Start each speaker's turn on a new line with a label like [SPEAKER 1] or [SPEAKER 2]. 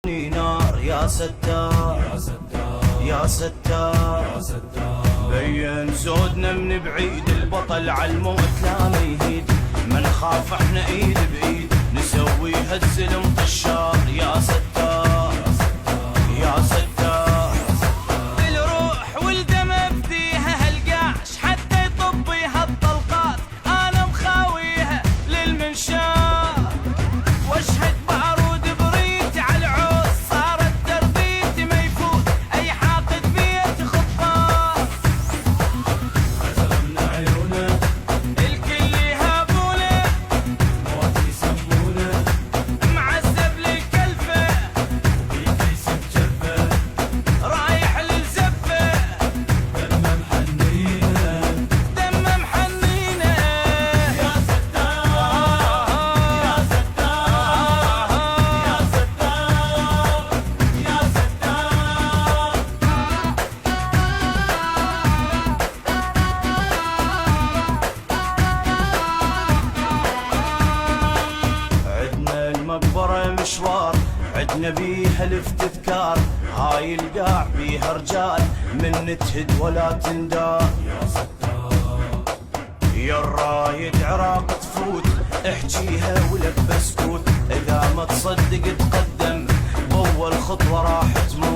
[SPEAKER 1] تطفيني نار يا ستار يا ستار. بين زودنا من بعيد، البطل عالموت لا ما يهيد، ما نخاف احنا ايد بايد نسويها الزلم طشار يا ستار يا ستار. بالروح والدم افديها هالقاش حتى يطبيها الطلقات، انا مخاويها للمنشار واشهد بارود بريت على العوز، صارت تربيتي ما يفوت اي حاقد بيت خطار.
[SPEAKER 2] عزمنا عيونه
[SPEAKER 1] الكل يهابونه
[SPEAKER 2] موت يسمونه،
[SPEAKER 1] معذب للكلفه
[SPEAKER 2] وبيكيس بجفه
[SPEAKER 1] رايح للزفه،
[SPEAKER 2] دمه محنينه
[SPEAKER 1] دم محنينه
[SPEAKER 2] يا ستار يا ستار يا ستار يا ستار.
[SPEAKER 1] عدنا المقبرة مشوار، عدنا بيها الافتذكار، هاي القاع بيها رجال من تهد ولا تندار
[SPEAKER 2] يا ستار
[SPEAKER 1] يا الرايد عراق تفوت، احجيها ولا بسكوت، اذا ما تصدق تقدم بأول خطوة راح تموت